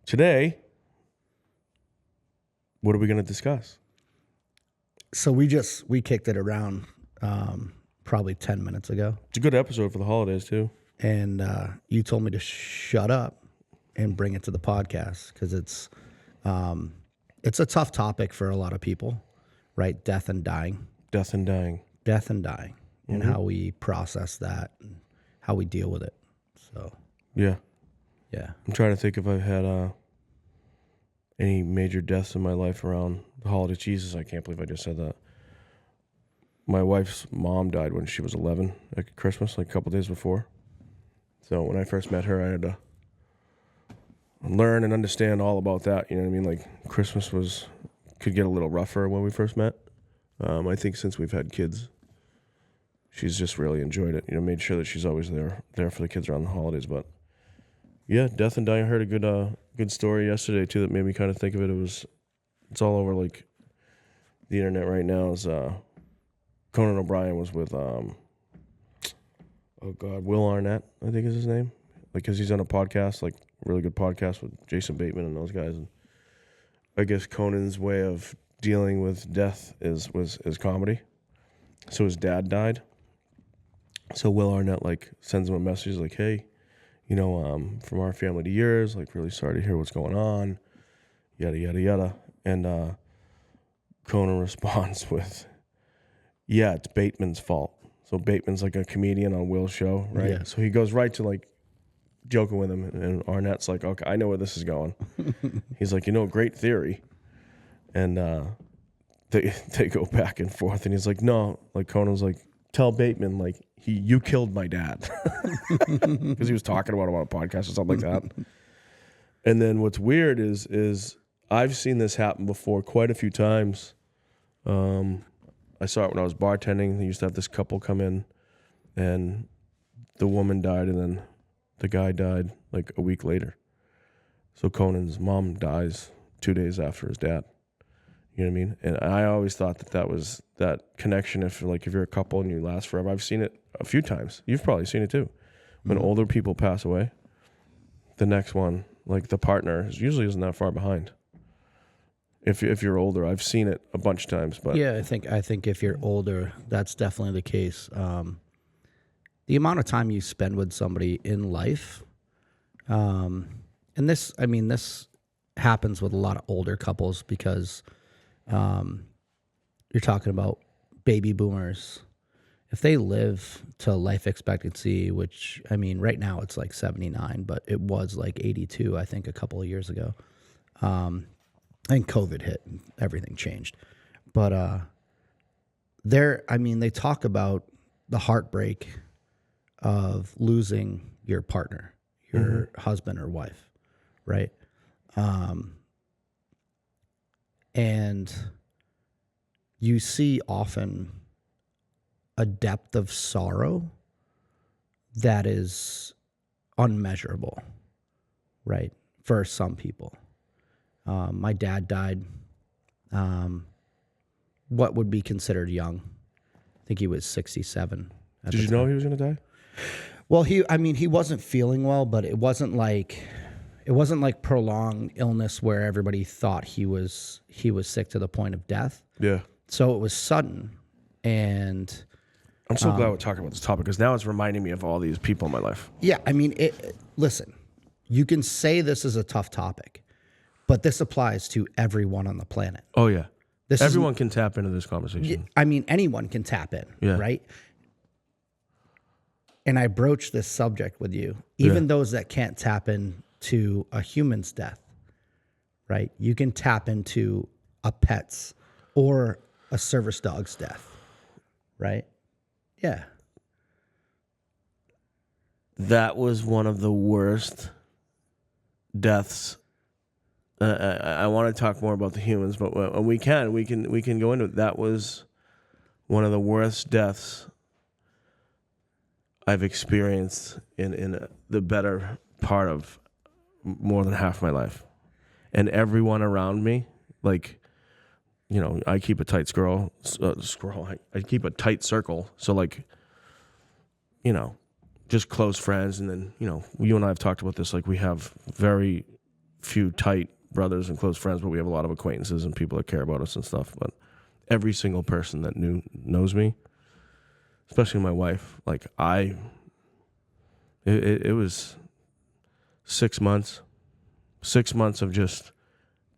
today, what are we going to discuss? So we kicked it around probably 10 minutes ago. It's a good episode for the holidays, too. And you told me to shut up and bring it to the podcast because it's a tough topic for a lot of people, right? Death and dying. Death and dying. Death and dying, and how we process that and how we deal with it. So, Yeah. yeah. I'm trying to think if I've had any major deaths in my life around the holiday. Jesus, I can't believe I just said that. My wife's mom died when she was 11 at Christmas, like a couple days before. So when I first met her, I had to learn and understand all about that. You know what I mean? Like Christmas could get a little rougher when we first met. I think since we've had kids, she's just really enjoyed it. You know, made sure that she's always there for the kids around the holidays. But yeah, death and dying. I heard a good story yesterday too that made me kind of think of it. It's all over like the internet right now. Is Conan O'Brien was with Will Arnett, I think is his name. Like, cause he's on a podcast, like really good podcast with Jason Bateman and those guys. And I guess Conan's way of dealing with death is comedy. So his dad died. So Will Arnett like sends him a message like, hey, you know, from our family to yours, like really sorry to hear what's going on, yada, yada, yada. And Conan responds with, yeah, it's Bateman's fault. So Bateman's like a comedian on Will's show, right? Yeah. So he goes right to like joking with him, and Arnett's like, okay, I know where this is going. He's like, you know, great theory. And they go back and forth, and he's like, no, like Conan's like, tell Bateman, like, you killed my dad. Because he was talking about him on a podcast or something like that. And then what's weird is I've seen this happen before quite a few times. I saw it when I was bartending. They used to have this couple come in, and the woman died, and then the guy died like a week later. So Conan's mom dies 2 days after his dad. You know what I mean? And I always thought that was that connection. If you're a couple and you last forever, I've seen it a few times. You've probably seen it too. When older people pass away, the next one, like the partner, usually isn't that far behind. If you're older, I've seen it a bunch of times. But yeah, I think if you're older, that's definitely the case. The amount of time you spend with somebody in life, and this happens with a lot of older couples because you're talking about baby boomers. If they live to life expectancy, which, I mean, right now it's like 79, but it was like 82, I think, a couple of years ago. And COVID hit and everything changed. But they talk about the heartbreak of losing your partner, your husband or wife, right? And you see often a depth of sorrow that is unmeasurable, right? For some people. My dad died, what would be considered young. I think he was 67. Did you know he was going to die? Well, he wasn't feeling well, but it wasn't like prolonged illness where everybody thought he was sick to the point of death. Yeah. So it was sudden, and I'm so glad we're talking about this topic because now it's reminding me of all these people in my life. yeah, I mean, listen, you can say this is a tough topic, but this applies to everyone on the planet. Oh yeah, This everyone can tap into this conversation. I mean, anyone can tap in, Yeah. right? And I broach this subject with you, even those that can't tap into a human's death, right? You can tap into a pet's or a service dog's death, right? Yeah. That was one of the worst deaths. I want to talk more about the humans, but when we can go into it. That was one of the worst deaths I've experienced in the better part of more than half my life. And everyone around me, like, you know, I keep a tight I keep a tight circle. So, like, you know, just close friends. And then, you know, you and I have talked about this. Like, we have very few tight brothers and close friends, but we have a lot of acquaintances and people that care about us and stuff. But every single person that knows me, especially my wife, like it was 6 months of just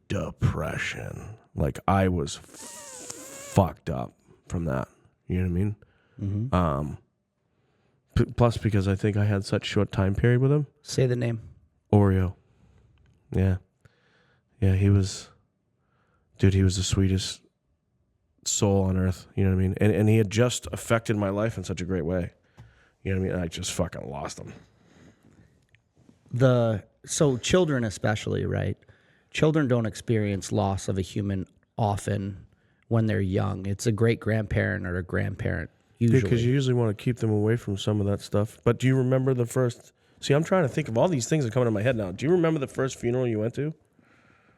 depression. Like I was fucked up from that. You know what I mean? Mm-hmm. Plus, because I think I had such short time period with him. Say the name. Oreo. Yeah, he was the sweetest soul on earth. You know what I mean? And he had just affected my life in such a great way. You know what I mean? I just fucking lost him. So children especially, right? Children don't experience loss of a human often when they're young. It's a great grandparent or a grandparent usually. Because you usually want to keep them away from some of that stuff. But do you remember the first? See, I'm trying to think of all these things that come into my head now. Do you remember the first funeral you went to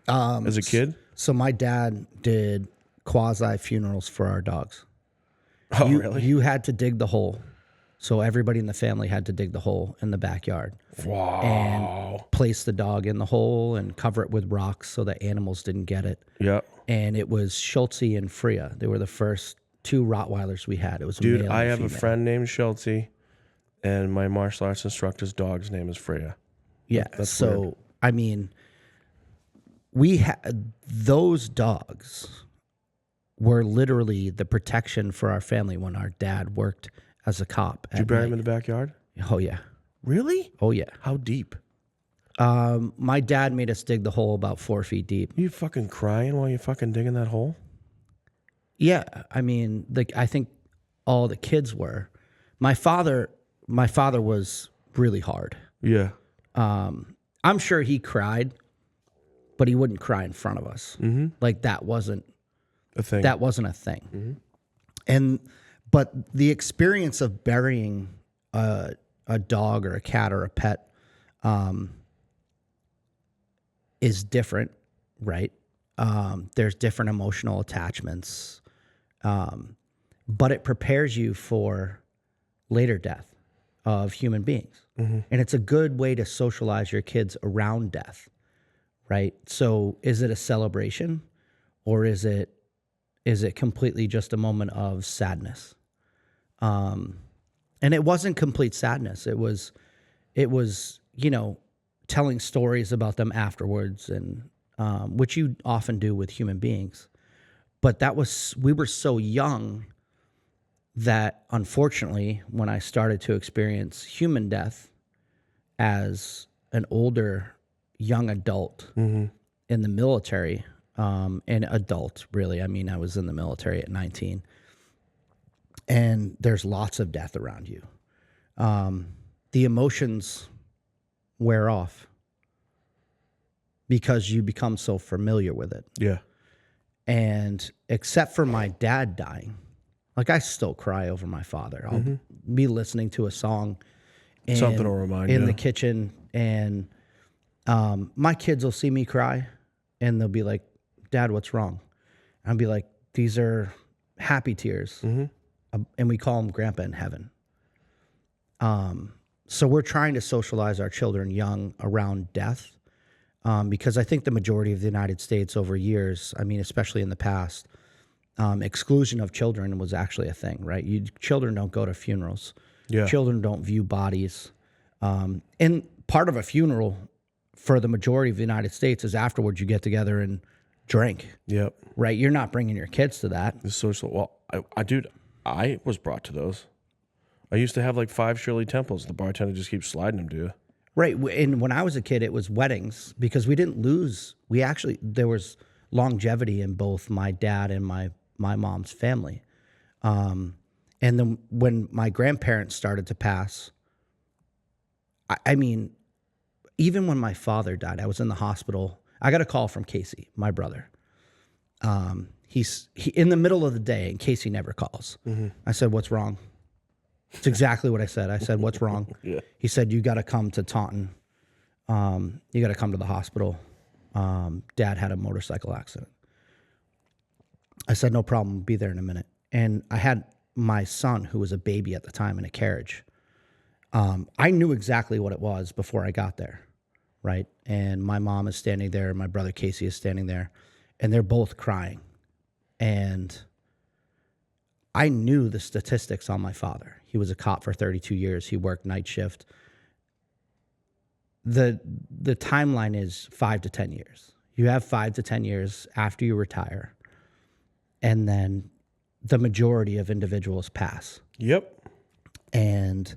as a kid? So my dad did quasi funerals for our dogs. Oh, really? You had to dig the hole. So everybody in the family had to dig the hole in the backyard. Wow. And place the dog in the hole and cover it with rocks so that animals didn't get it. Yeah. And it was Schultze and Freya. They were the first 2 Rottweilers we had. It was Dude, male I and have a female. friend named Schultze, and my martial arts instructor's dog's name is Freya. Yeah. That's so, weird. I mean, we had those dogs were literally the protection for our family when our dad worked as a cop. Did you bury him in the backyard? Oh, yeah. Really? Oh, yeah. How deep? My dad made us dig the hole about 4 feet deep. You fucking crying while you fucking digging that hole? Yeah. I mean, I think all the kids were. My father was really hard. Yeah. I'm sure he cried, but he wouldn't cry in front of us. Mm-hmm. Like that wasn't A thing. a thing. Mm-hmm. But the experience of burying a dog or a cat or a pet is different, right? There's different emotional attachments, but it prepares you for later death of human beings. Mm-hmm. And it's a good way to socialize your kids around death, right? So is it a celebration or is it completely just a moment of sadness? And it wasn't complete sadness. It was, telling stories about them afterwards, and which you often do with human beings. But we were so young that unfortunately, when I started to experience human death as an older young adult in the military, and adult really, I mean, I was in the military at 19. And there's lots of death around you. The emotions wear off because you become so familiar with it. Yeah. And except for my dad dying, like I still cry over my father. I'll be listening to a song Something will remind in you. the kitchen, and my kids will see me cry and they'll be like, "Dad, what's wrong?" I'll be like, "These are happy tears." And we call them Grandpa in heaven. So we're trying to socialize our children young around death, because I think the majority of the United States over years, I mean, especially in the past, exclusion of children was actually a thing, right? Children don't go to funerals. Yeah. Children don't view bodies. And part of a funeral for the majority of the United States is afterwards you get together and drink, Yep. right? You're not bringing your kids to that. The social. Well, I was brought to those. I used to have like 5 Shirley Temples. The bartender just keeps sliding them to you. Right. And when I was a kid, it was weddings because we didn't lose. There was longevity in both my dad and my mom's family. And then when my grandparents started to pass, I mean, even when my father died, I was in the hospital. I got a call from Casey, my brother. He's in the middle of the day, and Casey never calls. I said, "What's wrong?" It's exactly what I said. I said, "What's wrong?" Yeah. He said, "You got to come to Taunton. You got to come to the hospital. Dad had a motorcycle accident." I said, "No problem. Be there in a minute." And I had my son, who was a baby at the time, in a carriage. I knew exactly what it was before I got there, right? And my mom is standing there, my brother Casey is standing there, and they're both crying. And I knew the statistics on my father. He was a cop for 32 years. He worked night shift. The timeline is 5 to 10 years. You have 5 to 10 years after you retire, and then the majority of individuals pass. Yep. And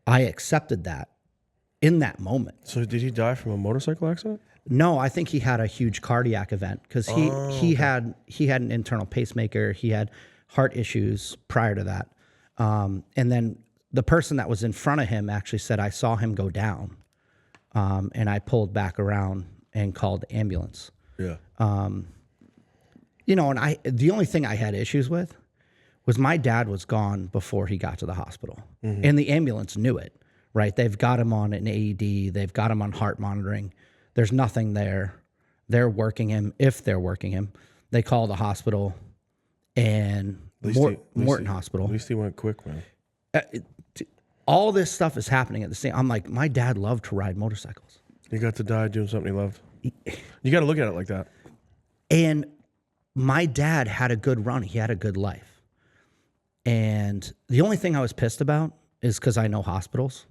I accepted that in that moment. So did he die from a motorcycle accident? No, I think he had a huge cardiac event because he had an internal pacemaker. He had heart issues prior to that. And then the person that was in front of him actually said, I saw him go down. And I pulled back around and called the ambulance. Yeah. You know, and the only thing I had issues with was my dad was gone before he got to the hospital. And the ambulance knew it, right? They've got him on an AED. They've got him on heart monitoring. There's nothing there. They're working him. If they're working him, they call the hospital and Morton Hospital. At least he went quick, man. All this stuff is happening at the same. I'm like, my dad loved to ride motorcycles. He got to die doing something he loved. You got to look at it like that. And my dad had a good run. He had a good life. And the only thing I was pissed about is because I know hospitals,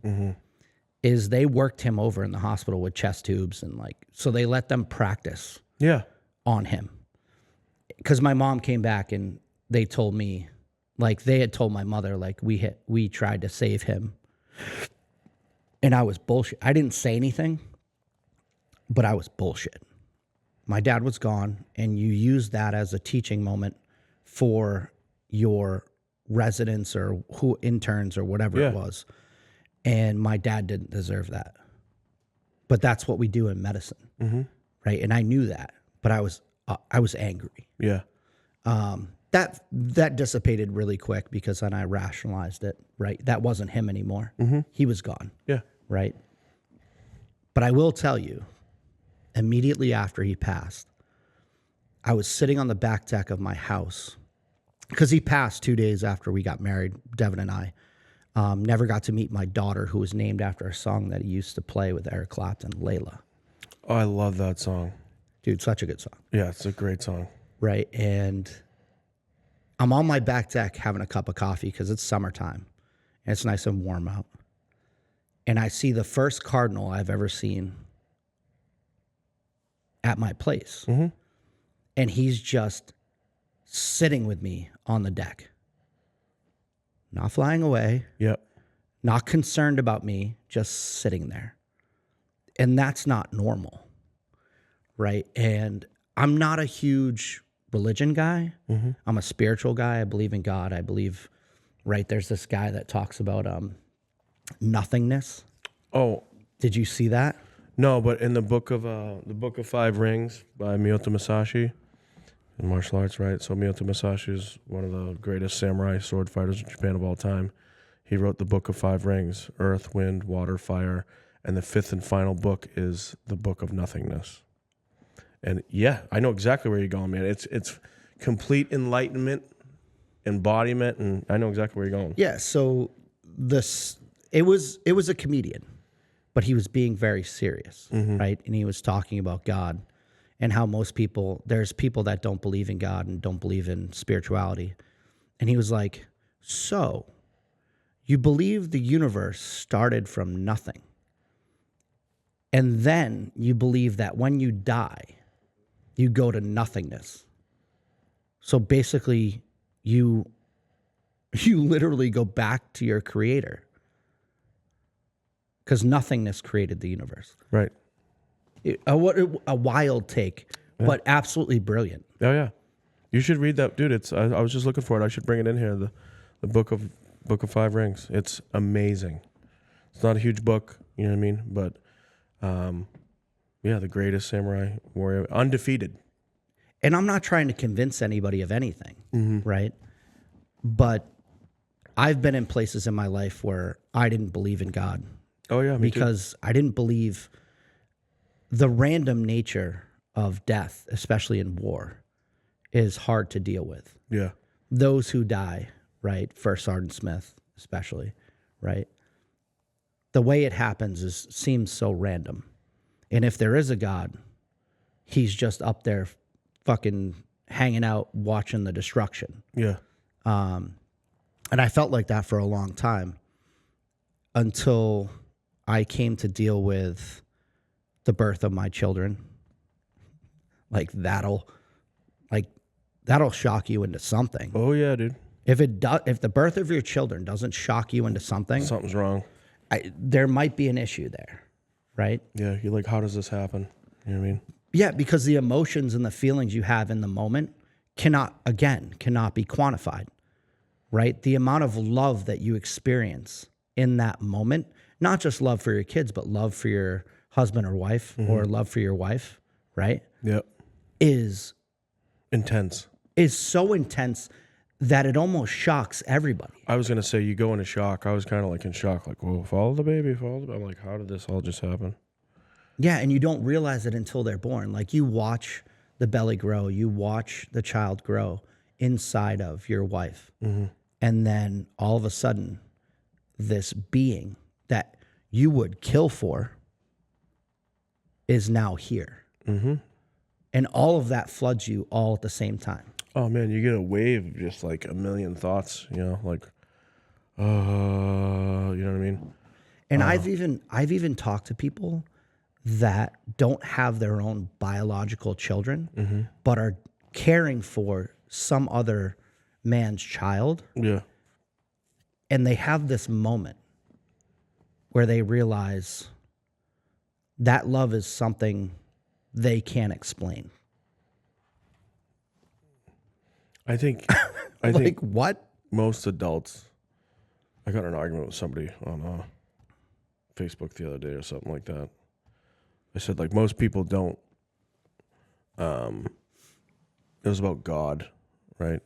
is they worked him over in the hospital with chest tubes and so they let them practice on him. Because my mom came back and they told me, they had told my mother, we tried to save him. And I was bullshit. I didn't say anything, but I was bullshit. My dad was gone, and you use that as a teaching moment for your residents or interns or whatever it was. And my dad didn't deserve that. But that's what we do in medicine, right? And I knew that, but I was angry. Yeah. That dissipated really quick because then I rationalized it, right? That wasn't him anymore. He was gone. Yeah. Right? But I will tell you, immediately after he passed, I was sitting on the back deck of my house because he passed 2 days after we got married, Devin and I. Never got to meet my daughter, who was named after a song that he used to play with Eric Clapton, Layla. Oh, I love that song. Dude, such a good song. Yeah, it's a great song. Right? And I'm on my back deck having a cup of coffee because it's summertime and it's nice and warm out. And I see the first cardinal I've ever seen at my place. And he's just sitting with me on the deck. Not flying away. Yep. Not concerned about me, just sitting there. And that's not normal. Right? And I'm not a huge religion guy. I'm a spiritual guy. I believe in God. I believe, right, there's this guy that talks about nothingness. Oh. Did you see that? No, but in the Book of Five Rings by Miyoto Musashi, in martial arts, right? So Miyoto Musashi is one of the greatest samurai sword fighters in Japan of all time. He wrote the Book of Five Rings: Earth, Wind, Water, Fire, and the fifth and final book is the Book of Nothingness. And yeah, I know exactly where you're going, man. It's complete enlightenment, embodiment, and I know exactly where you're going. Yeah. So it was a comedian, but he was being very serious, right? And he was talking about God and how there's people that don't believe in God and don't believe in spirituality. And he was like, so you believe the universe started from nothing. And then you believe that when you die, you go to nothingness. So basically, you literally go back to your creator. Because nothingness created the universe. Right. A wild take, but absolutely brilliant. Oh yeah, you should read that, dude. I was just looking for it. I should bring it in here. The Book of Five Rings. It's amazing. It's not a huge book, you know what I mean? But yeah, the greatest samurai warrior, undefeated. And I'm not trying to convince anybody of anything, right? But I've been in places in my life where I didn't believe in God. Oh yeah, me because I didn't believe the random nature of death, especially in war, is hard to deal with. Yeah. Those who die, right? First Sergeant Smith, especially, right? The way it happens seems so random. And if there is a God, he's just up there fucking hanging out watching the destruction. Yeah. And I felt like that for a long time until I came to deal with the birth of my children. Like that'll shock you into something. Oh yeah, dude. If the birth of your children doesn't shock you into something, Something's wrong. there might be an issue there, right? Yeah, you're like, how does this happen? You know what I mean? Yeah, because the emotions and the feelings you have in the moment cannot be quantified, right? The amount of love that you experience in that moment, not just love for your kids, but love for your husband or wife or love for your wife, right? Yep. Is Intense. so intense that it almost shocks everybody. I was gonna say you go into shock. I was kind of like in shock, like, whoa, follow the baby, follow the baby. I'm like, how did this all just happen? Yeah, and you don't realize it until they're born. Like you watch the belly grow, you watch the child grow inside of your wife. And then all of a sudden, this being that you would kill for is now here. And all of that floods you all at the same time. Oh man, you get a wave of just like a million thoughts, you know, like, you know what I mean? And I've even talked to people that don't have their own biological children, but are caring for some other man's child. Yeah. And they have this moment where they realize that love is something they can't explain. I think Like what? most adults, I got in an argument with somebody on Facebook the other day or something like that. I said, like, most people don't, it was about God, right?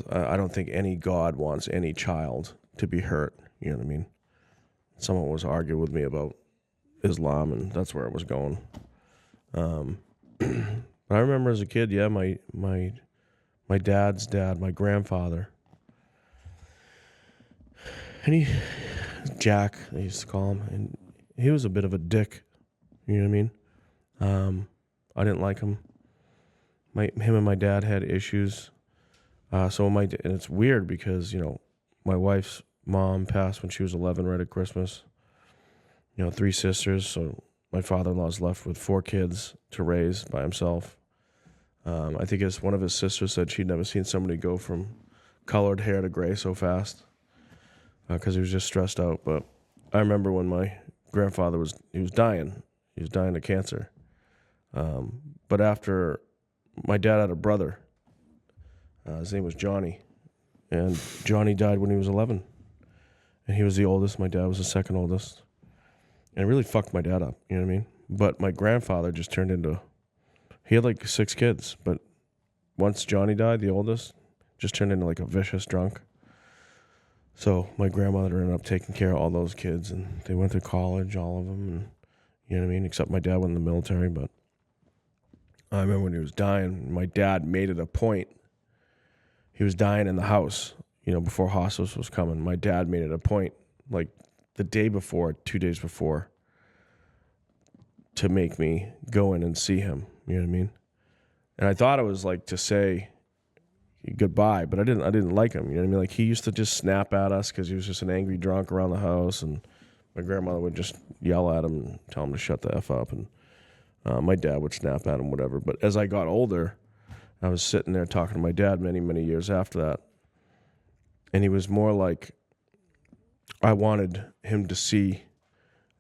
I don't think any God wants any child to be hurt, you know what I mean? Someone was arguing with me about Islam, and that's where it was going. But I remember as a kid, yeah, my dad's dad, my grandfather, and Jack, they used to call him, and he was a bit of a dick, you know what I mean? I didn't like him. Him and my dad had issues. And it's weird because, you know, my wife's mom passed when she was 11 right at Christmas. You know, 3 sisters, so my father-in-law's left with 4 kids to raise by himself. I think one of his sisters said she'd never seen somebody go from colored hair to gray so fast because he was just stressed out. But I remember when my grandfather was dying. He was dying of cancer. But after my dad had a brother, his name was Johnny, and Johnny died when he was 11. And he was the oldest. My dad was the second oldest. And it really fucked my dad up, you know what I mean? But my grandfather just turned into... He had like 6 kids, but once Johnny died, the oldest, just turned into like a vicious drunk. So my grandmother ended up taking care of all those kids, and they went to college, all of them, and you know what I mean? Except my dad went in the military, but I remember when he was dying, my dad made it a point. He was dying in the house, you know, before hospice was coming. My dad made it a point, like the day before, 2 days before, to make me go in and see him. You know what I mean? And I thought it was like to say goodbye, but I didn't like him. You know what I mean? Like he used to just snap at us because he was just an angry drunk around the house, and my grandmother would just yell at him and tell him to shut the F up, and my dad would snap at him, whatever. But as I got older, I was sitting there talking to my dad many, many years after that, and he was more like, I wanted him to see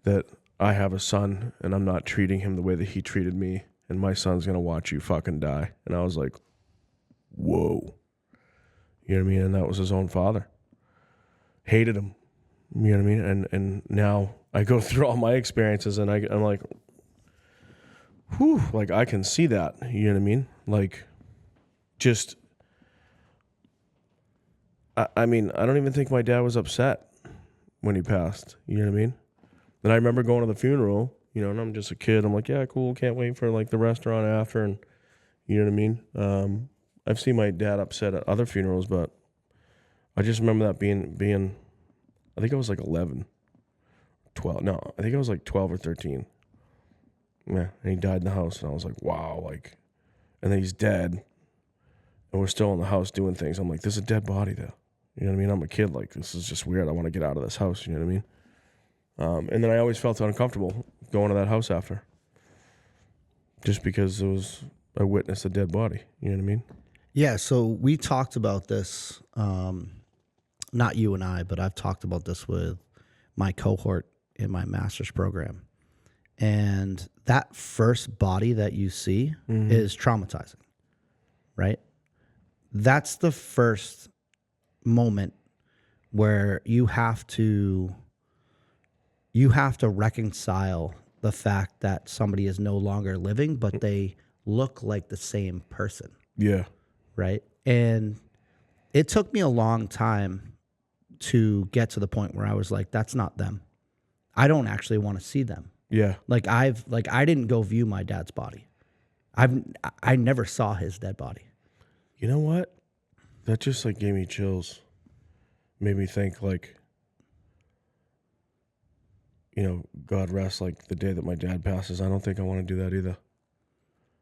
that I have a son and I'm not treating him the way that he treated me, and my son's going to watch you fucking die. And I was like, whoa. You know what I mean? And that was his own father. Hated him. You know what I mean? And now I go through all my experiences, and I'm like, whew, like I can see that. You know what I mean? Like, just, I mean, I don't even think my dad was upset when he passed. You know what I mean? And I remember going to the funeral, you know, and I'm just a kid. I'm like, yeah, cool. Can't wait for like the restaurant after. And you know what I mean? I've seen my dad upset at other funerals, but I just remember that being, I think I was like 11, 12. No, I think I was like 12 or 13. Yeah, and he died in the house, and I was like, wow, like, and then he's dead, and we're still in the house doing things. I'm like, there's a dead body there. You know what I mean? I'm a kid. Like, this is just weird. I want to get out of this house. You know what I mean? And then I always felt uncomfortable going to that house after, just because I witnessed a dead body. You know what I mean? Yeah, so we talked about this, not you and I, but I've talked about this with my cohort in my master's program. And that first body that you see is traumatizing, right? That's the first moment where you have to reconcile the fact that somebody is no longer living, but they look like the same person. Yeah. Right. And it took me a long time to get to the point where I was like, that's not them. I don't actually want to see them. Yeah. I didn't go view my dad's body. I never saw his dead body. You know what? That just like gave me chills. Made me think like, you know, God rest like the day that my dad passes. I don't think I want to do that either.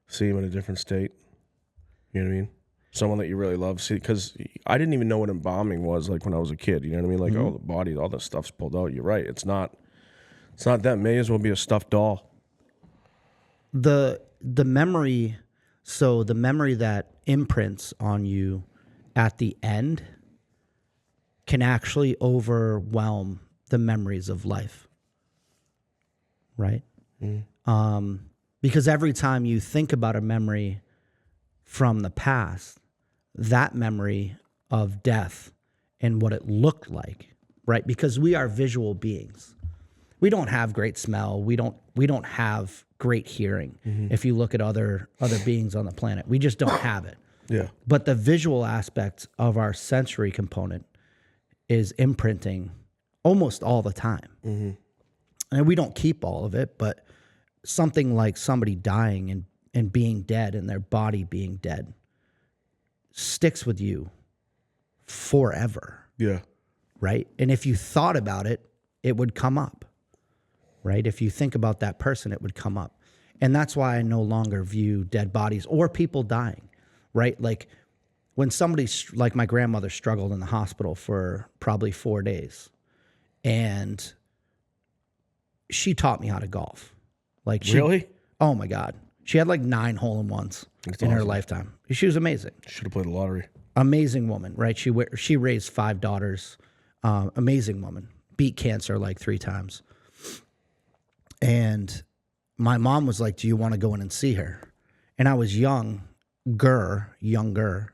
See him in a different state. You know what I mean? Someone that you really love. See, because I didn't even know what embalming was like when I was a kid. You know what I mean? Like, oh, the body, all this stuff's pulled out. You're right. It's not that. May as well be a stuffed doll. The memory, so the memory that imprints on you at the end can actually overwhelm the memories of life, right? Because every time you think about a memory from the past, that memory of death and what it looked like, right? Because we are visual beings. We don't have great smell. We don't have great hearing. If you look at other beings on the planet, we just don't have it. Yeah. But the visual aspect of our sensory component is imprinting almost all the time. And we don't keep all of it, but something like somebody dying and being dead and their body being dead sticks with you forever. Yeah. Right? And if you thought about it, it would come up. Right? If you think about that person, it would come up. And that's why I no longer view dead bodies or people dying. Right? Like when somebody, like my grandmother, struggled in the hospital for probably 4 days, and she taught me how to golf. Like Really? Oh my God. She had like 9 hole-in-ones in her lifetime. She was amazing. Should have played the lottery. Amazing woman, right? She raised 5 daughters. Amazing woman. Beat cancer like 3 times. And my mom was like, do you want to go in and see her? And I was younger.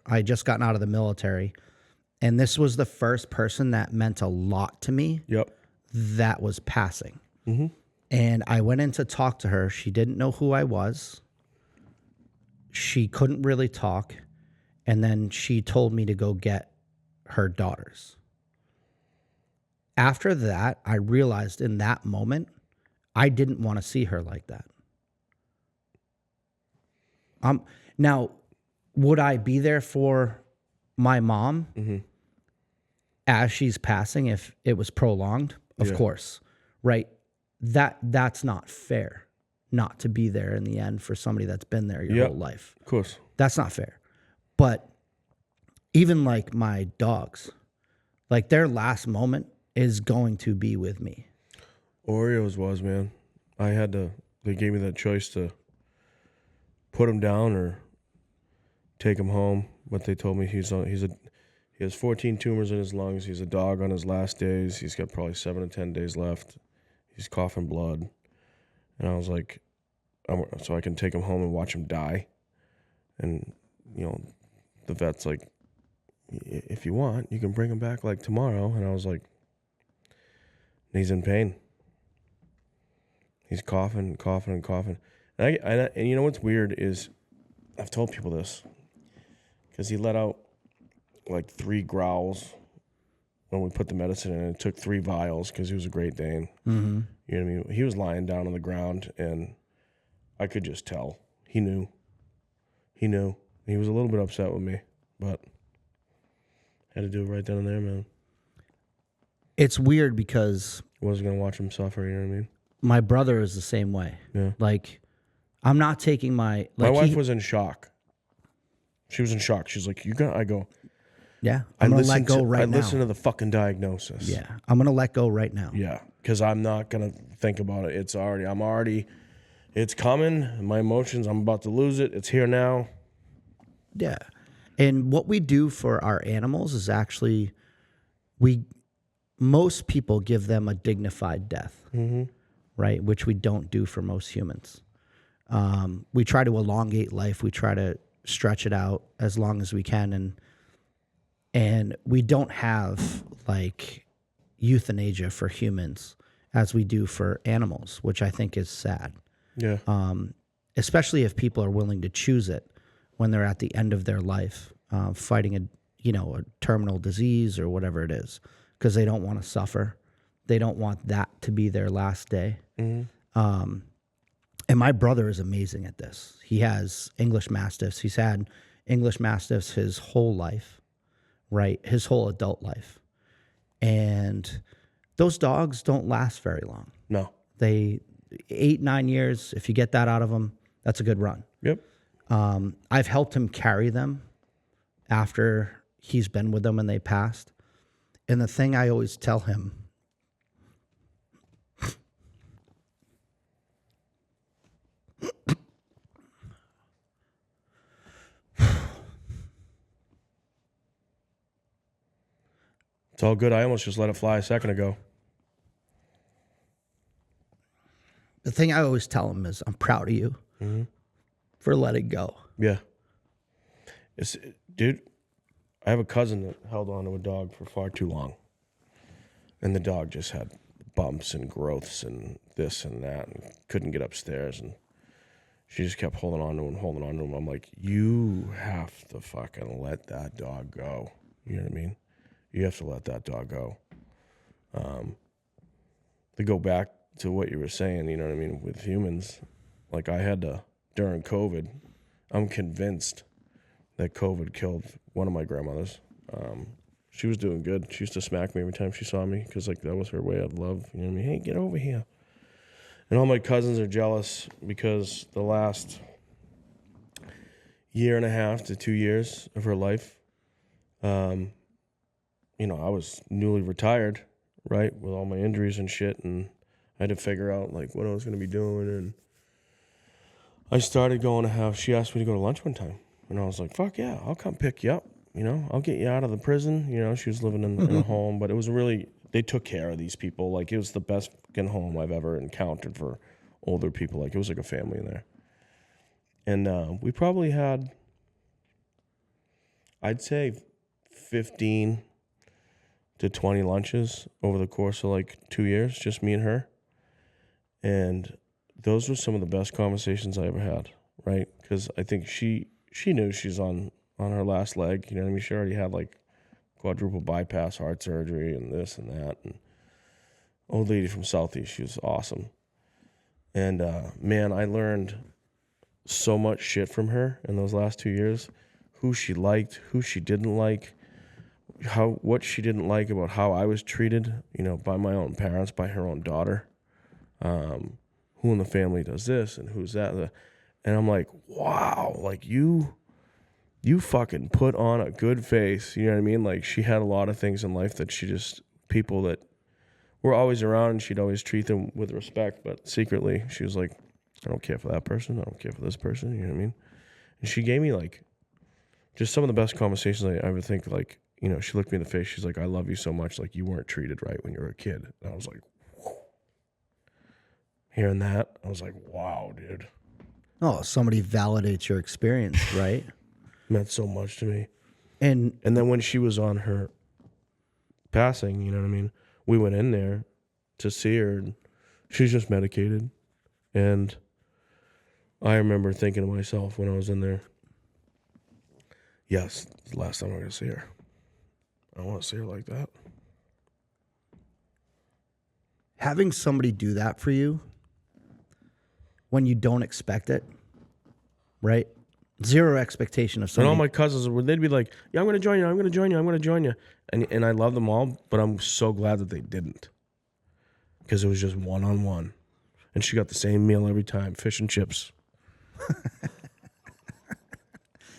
I had just gotten out of the military. And this was the first person that meant a lot to me. Yep. That was passing. And I went in to talk to her. She didn't know who I was. She couldn't really talk. And then she told me to go get her daughters. After that, I realized in that moment, I didn't want to see her like that. Now, would I be there for my mom as she's passing if it was prolonged? Of course, right? That's not fair not to be there in the end for somebody that's been there your whole life. Of course. That's not fair. But even like my dogs, like their last moment is going to be with me. Oreos was, man. They gave me that choice to put him down or take him home. But they told me he has 14 tumors in his lungs. He's a dog on his last days. He's got probably 7 to 10 days left. He's coughing blood. And I was like, so I can take him home and watch him die. And, you know, the vet's like, if you want, you can bring him back like tomorrow. And I was like, he's in pain. He's coughing. And you know what's weird is, I've told people this, because he let out like 3 growls when we put the medicine in. It took 3 vials because he was a Great Dane. You know what I mean? He was lying down on the ground, and I could just tell. He knew. He was a little bit upset with me, but had to do it right then and there, man. It's weird because I wasn't going to watch him suffer, you know what I mean? my brother is the same way. Yeah. Like I'm not taking my like. My wife was in shock. She was in shock. She's like, "You got?" I go, Yeah, I'm gonna let go right now. I listen to the fucking diagnosis. Yeah, I'm gonna let go right now. Yeah, because I'm not gonna think about it. It's coming. My emotions. I'm about to lose it. It's here now. Yeah, and what we do for our animals is actually, most people give them a dignified death, right? Which we don't do for most humans. We try to elongate life. We try to stretch it out as long as we can, and we don't have like euthanasia for humans as we do for animals, which I think is sad. Yeah. Especially if people are willing to choose it when they're at the end of their life, fighting a terminal disease or whatever it is, because they don't want to suffer. They don't want that to be their last day. And my brother is amazing at this. He has English Mastiffs. He's had English Mastiffs his whole life, right? His whole adult life. And those dogs don't last very long. No. 8-9 years, if you get that out of them, that's a good run. Yep. I've helped him carry them after he's been with them and they passed. And the thing I always tell him, it's all good. I almost just let it fly a second ago. the thing I always tell him is, I'm proud of you for letting go. Yeah. Dude, I have a cousin that held on to a dog for far too long. And the dog just had bumps and growths and this and that and couldn't get upstairs. And she just kept holding on to him. I'm like, you have to fucking let that dog go. You know what I mean? You have to let that dog go. To go back to what you were saying, you know what I mean, with humans, like I had to, during COVID, I'm convinced that COVID killed one of my grandmothers. She was doing good. She used to smack me every time she saw me because like that was her way of love. You know what I mean? Hey, get over here. And all my cousins are jealous because the last 1.5 to 2 years of her life, you know, I was newly retired, right, with all my injuries and shit, and I had to figure out like what I was going to be doing. And I started going to she asked me to go to lunch one time, and I was like, fuck yeah, I'll come pick you up. You know, I'll get you out of the prison. You know, she was living in a home, but it was they took care of these people. Like, it was the best fucking home I've ever encountered for older people. Like, it was like a family in there. And we probably had, I'd say, 15 to 20 lunches over the course of like 2 years, just me and her. And those were some of the best conversations I ever had, right? Because I think she knew she's on her last leg. You know what I mean? She already had like quadruple bypass heart surgery and this and that. And old lady from Southeast, she was awesome. And man, I learned so much shit from her in those last 2 years. Who she liked, who she didn't like, what she didn't like about how I was treated, you know, by my own parents, by her own daughter. Who in the family does this and who's that? And I'm like, wow, like you fucking put on a good face. You know what I mean? Like, she had a lot of things in life that people that were always around, and she'd always treat them with respect, but secretly she was like, I don't care for that person. I don't care for this person. You know what I mean? And she gave me like just some of the best conversations I ever think. Like, you know, she looked me in the face. She's like, I love you so much. Like, you weren't treated right when you were a kid. And I was like, whew. Hearing that, I was like, wow, dude. Oh, somebody validates your experience, right? Meant so much to me. And then when she was on her passing, you know what I mean? We went in there to see her, and she's just medicated. And I remember thinking to myself when I was in there, yes, it's the last time I'm going to see her. I don't want to see her like that. having somebody do that for you when you don't expect it, right? Zero expectation of And somebody. all my cousins, they'd be like, yeah, I'm going to join you. I'm going to join you. I'm going to join you. And I love them all, but I'm so glad that they didn't. Because it was just one-on-one. And she got the same meal every time, fish and chips.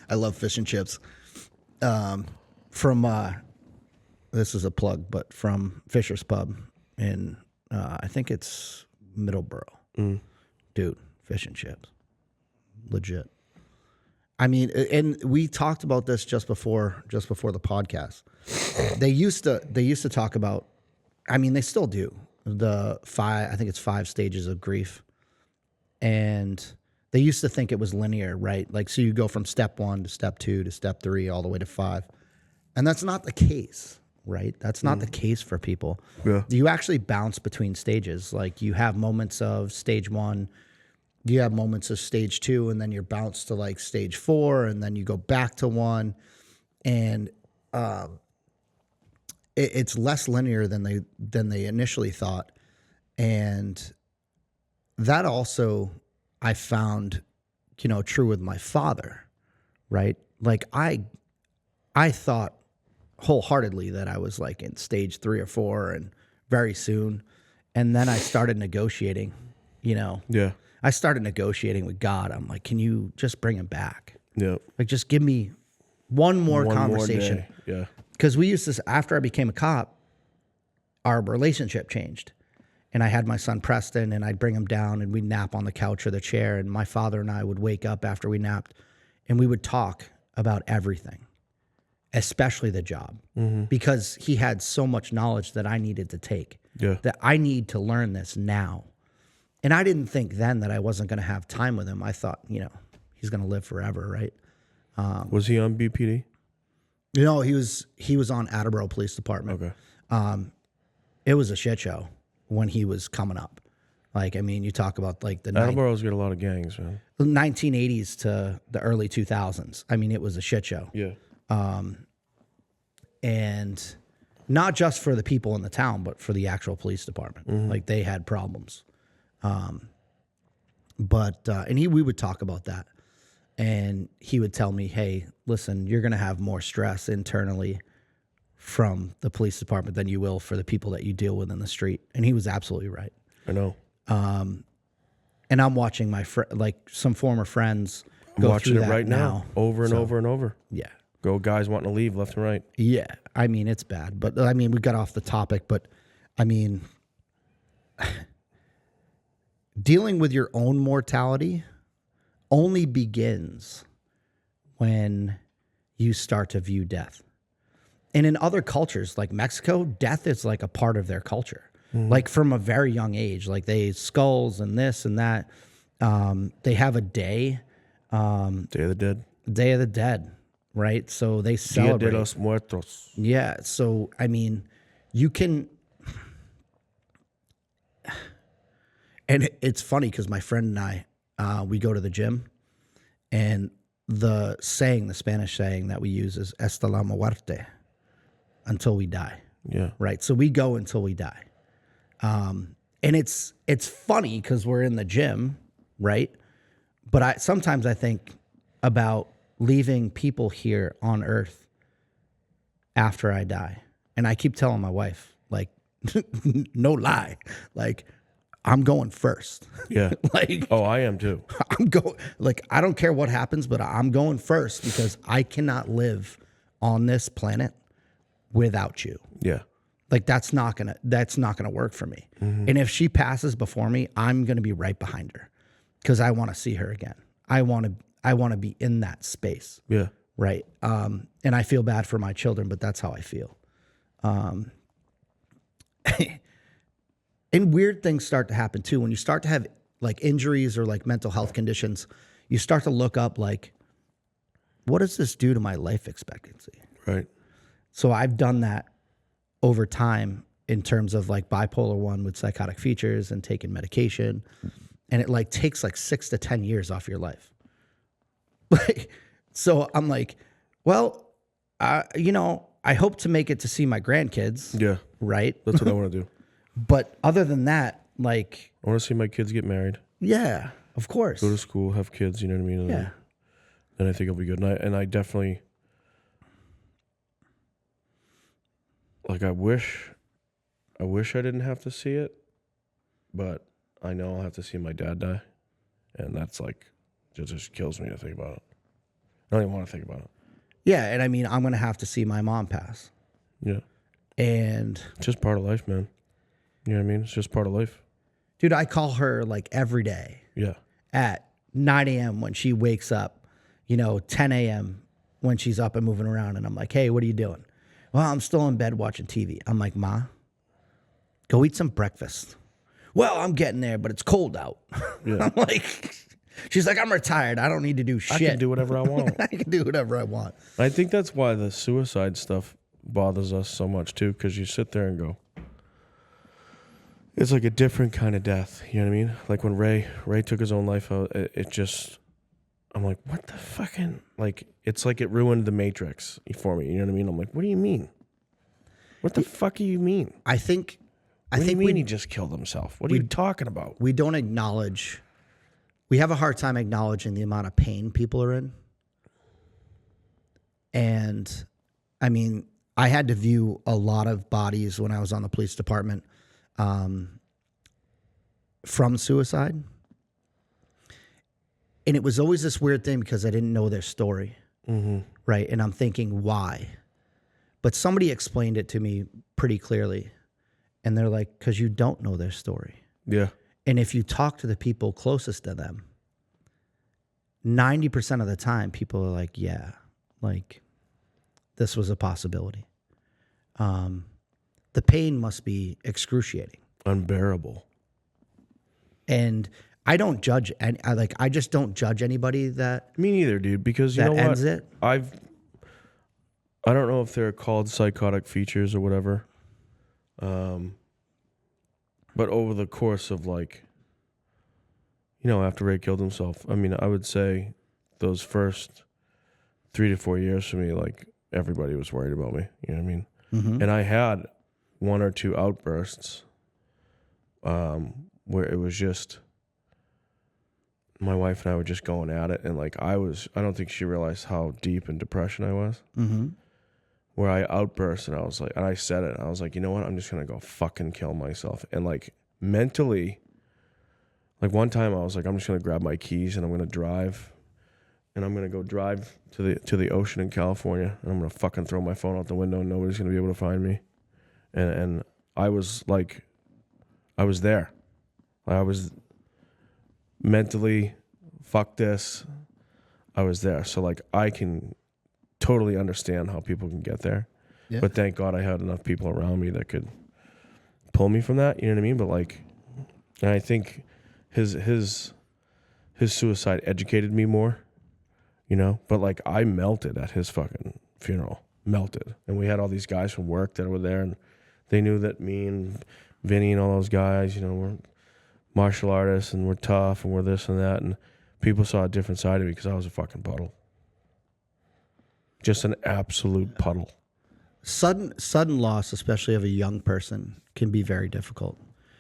I love fish and chips. From this is a plug, but from Fisher's Pub in I think it's Middleborough. Dude, fish and chips, legit. I mean, and we talked about this just before the podcast. They used to talk about. I mean, they still do I think it's 5 stages of grief, and they used to think it was linear, right? Like, so you go from step 1 to step 2 to step 3 all the way to 5, and that's not the case, right? That's not the case for people. Yeah. You actually bounce between stages. Like, you have moments of stage 1. You have moments of stage 2, and then you're bounced to like stage 4, and then you go back to 1, and it's less linear than they initially thought, and that also I found, true with my father, right? Like I thought wholeheartedly that I was like in stage 3 or 4, and very soon, and then I started negotiating, Yeah. I started negotiating with God. I'm like, can you just bring him back? Yeah. Like, just give me one more One conversation. More day. Yeah. Because we used to, after I became a cop, our relationship changed. And I had my son Preston, and I'd bring him down, and we'd nap on the couch or the chair. And my father and I would wake up after we napped, and we would talk about everything, especially the job, because he had so much knowledge that I needed to take, Yeah. that I need to learn this now. And I didn't think then that I wasn't going to have time with him. I thought, he's going to live forever, right? Was he on BPD? He was on Attleboro Police Department. Okay. It was a shit show when he was coming up. Like, I mean, you talk about like the Attleboro's got a lot of gangs, man. 1980s to the early 2000s. I mean, it was a shit show. Yeah. And not just for the people in the town, but for the actual police department. Like, they had problems. And we would talk about that, and he would tell me, hey, listen, you're going to have more stress internally from the police department than you will for the people that you deal with in the street. And he was absolutely right. I know. And I'm watching my some former friends I'm go watching through it that right now, over and over and over. Yeah. Go guys wanting to leave left and right. Yeah. I mean, it's bad, but I mean, we got off the topic, but I mean, dealing with your own mortality only begins when you start to view death. And in other cultures like Mexico, death is like a part of their culture. Like, from a very young age, like skulls and this and that. They have a day. Day of the Dead. Day of the Dead, right? So they Dia celebrate. de los Muertos. Yeah. So, I mean, you can. And it's funny because my friend and I, we go to the gym, and the Spanish saying that we use is hasta la muerte, until we die. Yeah. Right. So we go until we die. And it's funny because we're in the gym, right? But sometimes I think about leaving people here on earth after I die. And I keep telling my wife, like, no lie, like, I'm going first. Yeah. Like, Oh, I am too. I'm going, like, I don't care what happens, but I'm going first because I cannot live on this planet without you. Yeah. Like, that's not gonna work for me. And if she passes before me, I'm gonna be right behind her because I want to see her again. I want to be in that space. Yeah. Right. And I feel bad for my children, but that's how I feel. And weird things start to happen too. When you start to have like injuries or like mental health conditions, you start to look up like, what does this do to my life expectancy? Right. So I've done that over time in terms of like bipolar 1 with psychotic features and taking medication. And it like takes like 6 to 10 years off your life. Like, so I'm like, well, I hope to make it to see my grandkids. Yeah. Right. That's what I want to do. But other than that, like, I want to see my kids get married, yeah, of course. go to school, have kids, you know what I mean? And Yeah. then I think it'll be good. And I definitely, like, I wish I didn't have to see it, but I know I'll have to see my dad die. And that's like It just kills me to think about it. I don't even want to think about it. Yeah, and I mean, I'm going to have to see my mom pass. Yeah. And It's just part of life, man. You know what I mean? It's just part of life. dude, I call her like every day Yeah. at 9 a.m. when she wakes up, 10 a.m. when she's up and moving around. And I'm like, hey, what are you doing? Well, I'm still in bed watching TV. I'm like, Ma, go eat some breakfast. Well, I'm getting there, but it's cold out. Yeah. I'm like, she's like, I'm retired. I don't need to do shit. I can do whatever I want. I can do whatever I want. I think that's why the suicide stuff bothers us so much too, because you sit there and go, it's like a different kind of death. You know what I mean? Like when Ray took his own life out, it just, I'm like, what the fucking, like, it's like it ruined the Matrix for me. You know what I mean? I'm like, what do you mean? What the fuck do you mean? I think What do you mean he just killed himself? What are you talking about? we don't acknowledge, we have a hard time acknowledging the amount of pain people are in. And I mean, I had to view a lot of bodies when I was on the police department from suicide. And it was always this weird thing because I didn't know their story. Mm-hmm. Right. And I'm thinking, why? But somebody explained it to me pretty clearly. And they're like, because you don't know their story. Yeah. And if you talk to the people closest to them, 90% of the time, people are like, yeah, like this was a possibility. The pain must be excruciating. Unbearable. And I don't judge, and I just don't judge anybody that Me neither, dude, because you that know what? ends it. I don't know if they're called psychotic features or whatever. But over the course of after Ray killed himself, I mean, I would say those first 3 to 4 years for me, like everybody was worried about me. You know what I mean? Mm-hmm. And I had 1 or 2 outbursts where it was just my wife and I were just going at it, and I don't think she realized how deep in depression I was. Mm-hmm. Where I outburst and I was like, and I said it, I was like, you know what? I'm just gonna go fucking kill myself. And mentally, one time I was like, I'm just gonna grab my keys and I'm gonna drive, and I'm gonna go drive to the ocean in California, and I'm gonna fucking throw my phone out the window and nobody's gonna be able to find me. And I was like, I was there. I was mentally, fuck this. I was there. So I can totally understand how people can get there. Yeah. But thank God I had enough people around me that could pull me from that. You know what I mean? But and I think his suicide educated me more, but I melted at his fucking funeral, melted. And we had all these guys from work that were there, and they knew that me and Vinny and all those guys, we're martial artists and we're tough and we're this and that. And people saw a different side of me because I was a fucking puddle. Just an absolute puddle. Sudden loss, especially of a young person, can be very difficult.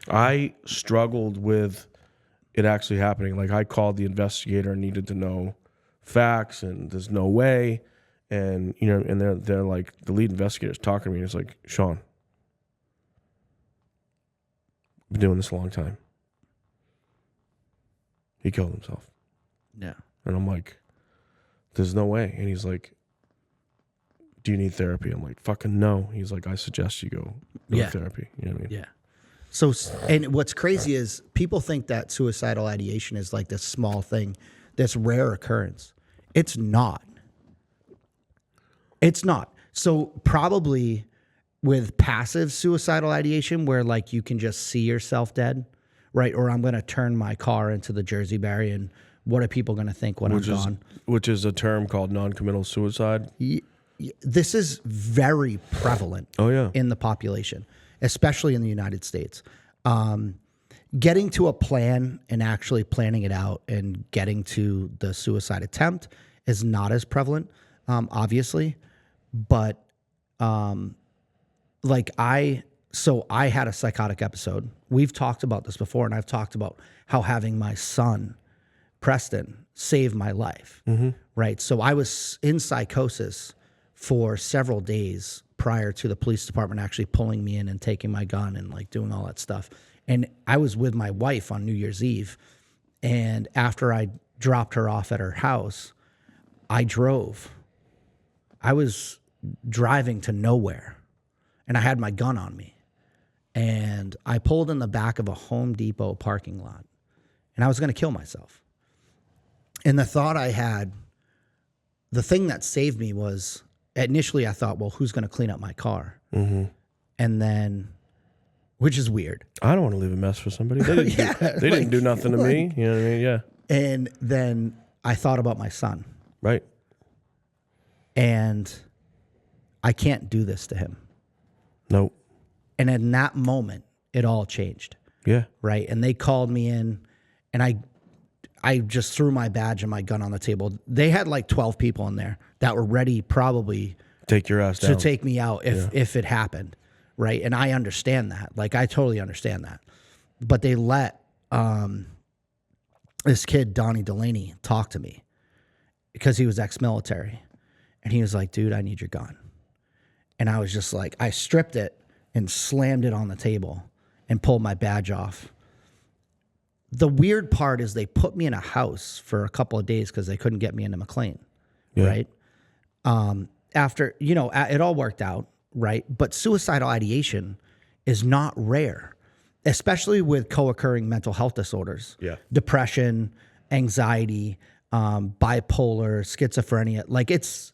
I struggled with it actually happening. I called the investigator and needed to know facts, and there's no way. And and they're like, the lead investigator's talking to me, and it's like, Sean, I've been doing this a long time. He killed himself. Yeah. And I'm like, there's no way. And he's like, do you need therapy? I'm like, fucking no. He's like, I suggest you go to therapy. You know what I mean? Yeah. So, and what's crazy is people think that suicidal ideation is like this small thing, this rare occurrence. It's not. It's not. So probably with passive suicidal ideation, where you can just see yourself dead, right? Or I'm going to turn my car into the Jersey Barrier, and what are people going to think when I'm gone? Which is a term called non-committal suicide. This is very prevalent in the population, especially in the United States. Getting to a plan and actually planning it out and getting to the suicide attempt is not as prevalent, obviously. But I had a psychotic episode. We've talked about this before, and I've talked about how having my son, Preston, saved my life, right? So I was in psychosis for several days prior to the police department actually pulling me in and taking my gun and doing all that stuff. And I was with my wife on New Year's Eve. And after I dropped her off at her house, I drove. I was driving to nowhere, and I had my gun on me. And I pulled in the back of a Home Depot parking lot, and I was going to kill myself. And the thought I had, the thing that saved me was, initially I thought, well, who's going to clean up my car? Mm-hmm. And then, which is weird. I don't want to leave a mess for somebody. They didn't, Yeah, they didn't do nothing to me. You know what I mean? Yeah. And then I thought about my son, Right. and I can't do this to him. Nope. And in that moment, it all changed, Yeah. right? And they called me in, and I just threw my badge and my gun on the table. They had like 12 people in there that were ready probably Take your ass to down. take me out if it happened, right? And I understand that. Like, I totally understand that. But they let this kid, Donnie Delaney, talk to me because he was ex-military. And he was like, dude, I need your gun. And I was just like, I stripped it and slammed it on the table and pulled my badge off. The weird part is they put me in a house for a couple of days because they couldn't get me into McLean, Yeah. right? After, it all worked out, right? But suicidal ideation is not rare, especially with co-occurring mental health disorders. Yeah. Depression, anxiety, bipolar, schizophrenia. Like, it's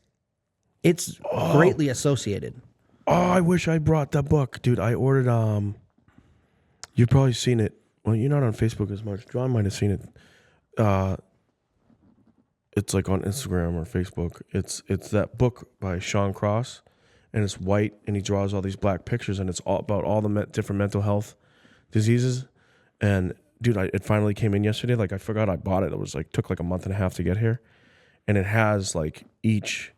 greatly associated. Oh, I wish I brought that book, dude. I ordered. You've probably seen it. Well, you're not on Facebook as much. John might have seen it. It's like on Instagram or Facebook. It's that book by Sean Cross, and it's white, and he draws all these black pictures, and it's all about all the different mental health diseases. And dude, it finally came in yesterday. Like, I forgot I bought it. It was like took like a month and a half to get here, and it has like each,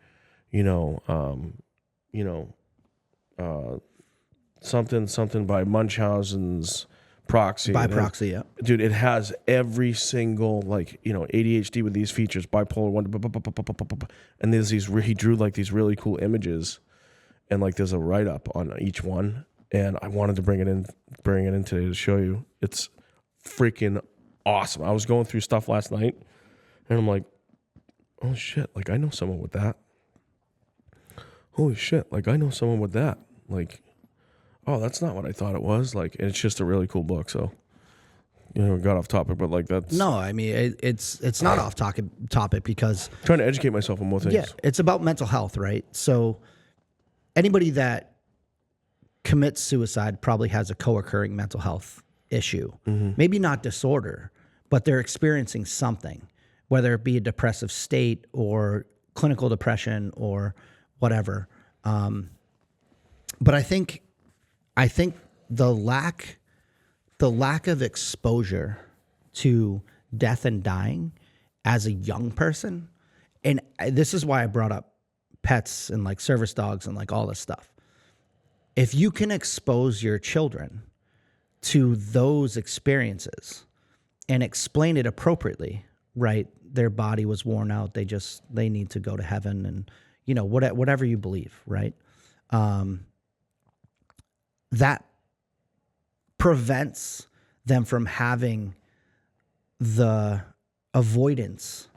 something by Munchausen's proxy. By proxy, yeah. Dude, it has every single, like, ADHD with these features, bipolar one, and there's he drew like these really cool images, and like there's a write up on each one, and I wanted to bring it in today to show you. It's freaking awesome. I was going through stuff last night, and I'm like, oh shit, like I know someone with that. Holy shit, like I know someone with that. Like, oh, that's not what I thought it was. Like, and it's just a really cool book. So, we got off topic, but like that's No, I mean, it's not off topic because trying to educate myself on more things. yeah, it's about mental health, right? So anybody that commits suicide probably has a co-occurring mental health issue. Mm-hmm. Maybe not disorder, but they're experiencing something, whether it be a depressive state or clinical depression or whatever. But I think the lack of exposure to death and dying as a young person, and this is why I brought up pets and like service dogs and like all this stuff. If you can expose your children to those experiences and explain it appropriately, right? Their body was worn out. They need to go to heaven, and whatever you believe, right? That prevents them from having the avoidance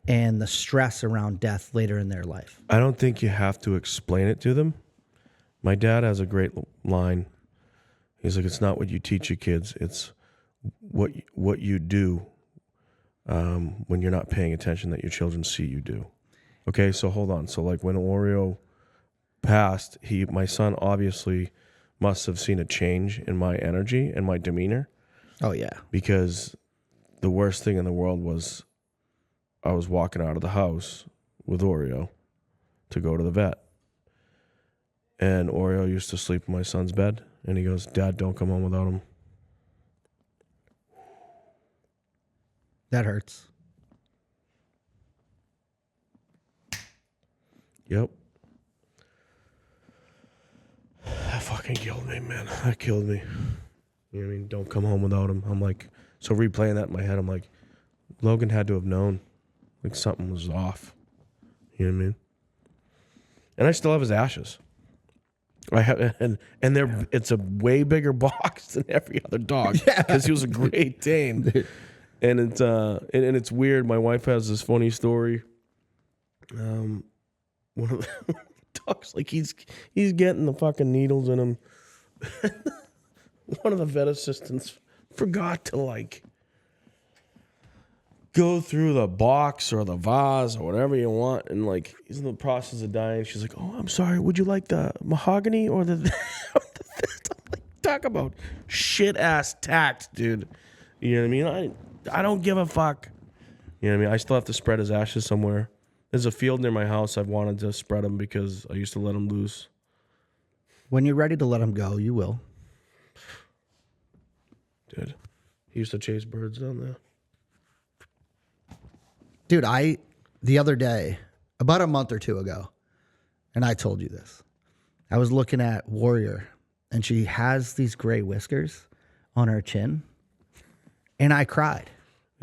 and the stress around death later in their life. I don't think you have to explain it to them. My dad has a great line. He's like, it's not what you teach your kids. It's what you do when you're not paying attention that your children see you do. Okay, so hold on. So like when Oreo passed, my son obviously must have seen a change in my energy and my demeanor, Oh yeah. because the worst thing in the world was I was walking out of the house with Oreo to go to the vet. And Oreo used to sleep in my son's bed, and he goes, Dad, don't come home without him. That hurts. Yep. That fucking killed me, man. That killed me. You know what I mean? Don't come home without him. I'm like, so replaying that in my head, I'm like, Logan had to have known, like something was off. You know what I mean? And I still have his ashes. I have, and it's a way bigger box than every other dog, because he was a Great Dane. And it's weird. My wife has this funny story. One of the dogs, like he's getting the fucking needles in him. One of the vet assistants forgot to like go through the box or the vase or whatever you want, and like he's in the process of dying. She's like, "Oh, I'm sorry. Would you like the mahogany or the?" I'm like, talk about shit ass tact, dude. You know what I mean? I don't give a fuck. You know what I mean? I still have to spread his ashes somewhere. There's a field near my house. I've wanted to spread him because I used to let him loose. When you're ready to let him go, you will. Dude, he used to chase birds down there. Dude, the other day, about a month or two ago, and I told you this, I was looking at Warrior, and she has these gray whiskers on her chin, and I cried.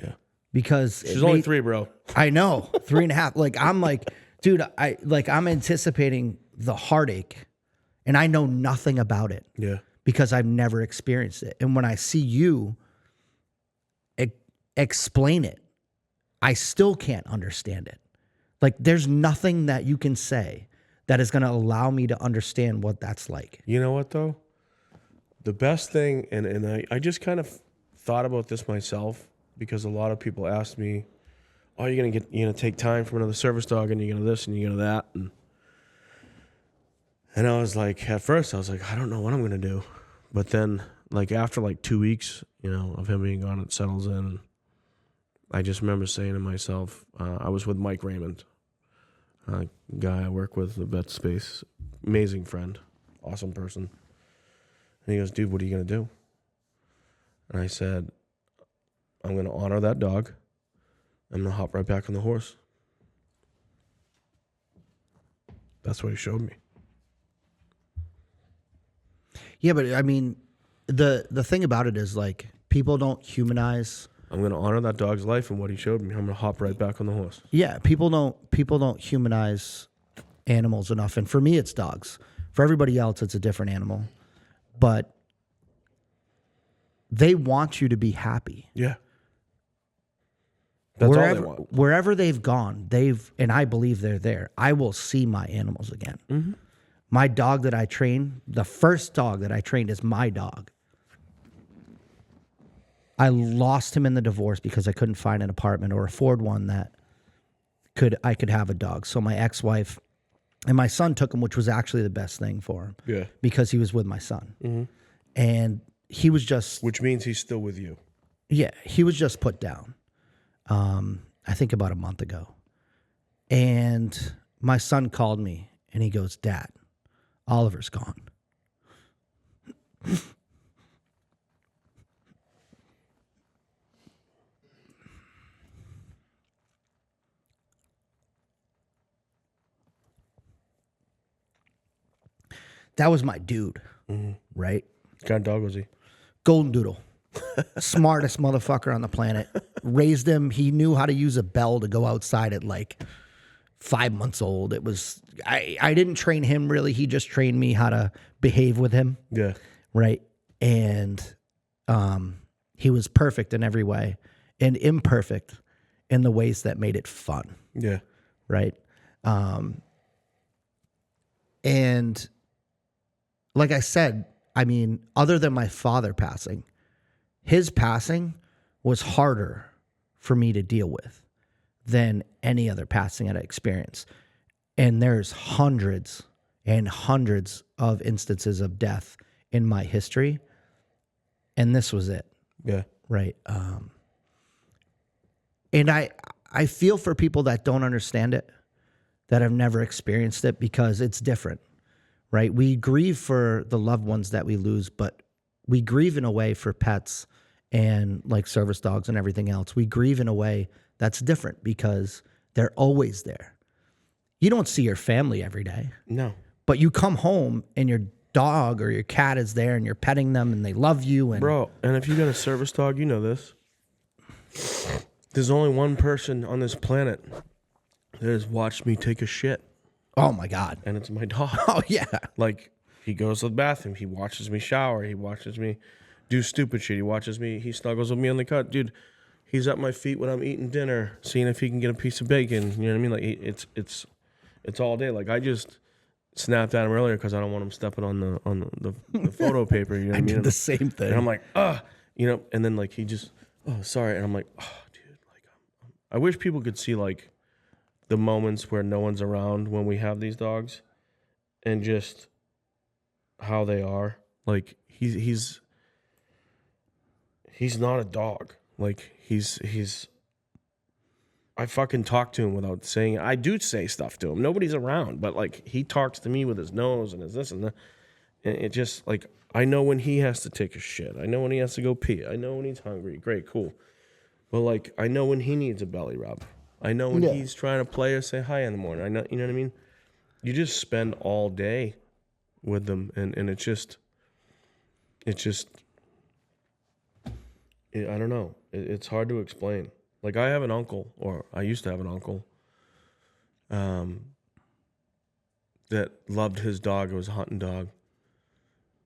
Yeah. Because she's only 3, bro. I know, 3.5. Like, I'm like, dude, I'm anticipating the heartache, and I know nothing about it. Yeah. Because I've never experienced it. And when I see you explain it, I still can't understand it. Like, there's nothing that you can say that is going to allow me to understand what that's like. You know what, though? The best thing, and I just kind of thought about this myself, because a lot of people ask me, "Oh, you're gonna take time from another service dog, and you're gonna this and you're gonna that," and I was like, at first I was like, I don't know what I'm gonna do, but then like after like 2 weeks, of him being gone, it settles in. And I just remember saying to myself, I was with Mike Raymond, a guy I work with, the vet space, amazing friend, awesome person, and he goes, "Dude, what are you gonna do?" And I said, "I'm going to honor that dog. I'm going to hop right back on the horse." That's what he showed me. Yeah, but I mean, the thing about it is, like, people don't humanize. I'm going to honor that dog's life and what he showed me. I'm going to hop right back on the horse. Yeah, people don't humanize animals enough. And for me, it's dogs. For everybody else, it's a different animal. But they want you to be happy. Yeah. That's all they want. Wherever they've gone, and I believe they're there. I will see my animals again. Mm-hmm. My dog that I train, the first dog that I trained is my dog. I lost him in the divorce because I couldn't find an apartment or afford one that I could have a dog. So my ex-wife and my son took him, which was actually the best thing for him. Yeah. Because he was with my son. Mm-hmm. And he was just... Which means he's still with you. Yeah, he was just put down. I think about a month ago. And my son called me and he goes, "Dad, Oliver's gone." That was my dude, right? What kind of dog was he? Golden Doodle. Smartest motherfucker on the planet. Raised him. He knew how to use a bell to go outside at like 5 months old. It was, I didn't train him really. He just trained me how to behave with him. Yeah. Right. And he was perfect in every way and imperfect in the ways that made it fun. Yeah. Right. And like I said, I mean, other than my father passing, his passing was harder for me to deal with than any other passing I'd experienced. And there's hundreds and hundreds of instances of death in my history. And this was it. Yeah. Right. And I feel for people that don't understand it, that have never experienced it, because it's different, right? We grieve for the loved ones that we lose, but we grieve in a way for pets and like service dogs and everything else. We grieve in a way that's different because they're always there. You don't see your family every day. No. But you come home and your dog or your cat is there and you're petting them and they love you. And Bro, and if you got a service dog, you know this. There's only one person on this planet that has watched me take a shit, oh my God. and it's my dog. Oh yeah. Like, he goes to the bathroom, he watches me shower, he watches me do stupid shit, he watches me, he snuggles with me on the cut. Dude, He's at my feet when I'm eating dinner, seeing if he can get a piece of bacon. You know what I mean? Like it's all day. Like I just snapped at him earlier because I don't want him stepping on the photo paper. You know what I mean? did the same thing. And I'm like, you know, and then like he just, oh, sorry. And I'm like, oh, dude, like, I wish people could see like the moments where no one's around when we have these dogs and just how they are. Like he's not a dog. Like he's I fucking talk to him without saying, I do say stuff to him. Nobody's around, but like he talks to me with his nose and his this and that. And it just like, I know when he has to take a shit. I know when he has to go pee. I know when he's hungry. Great, cool. But like, I know when he needs a belly rub. I know when he's trying to play or say hi in the morning. I know, you know what I mean? You just spend all day with them, and it's just, I don't know. It's hard to explain. Like I have an uncle, or I used to have an uncle, that loved his dog. It was a hunting dog,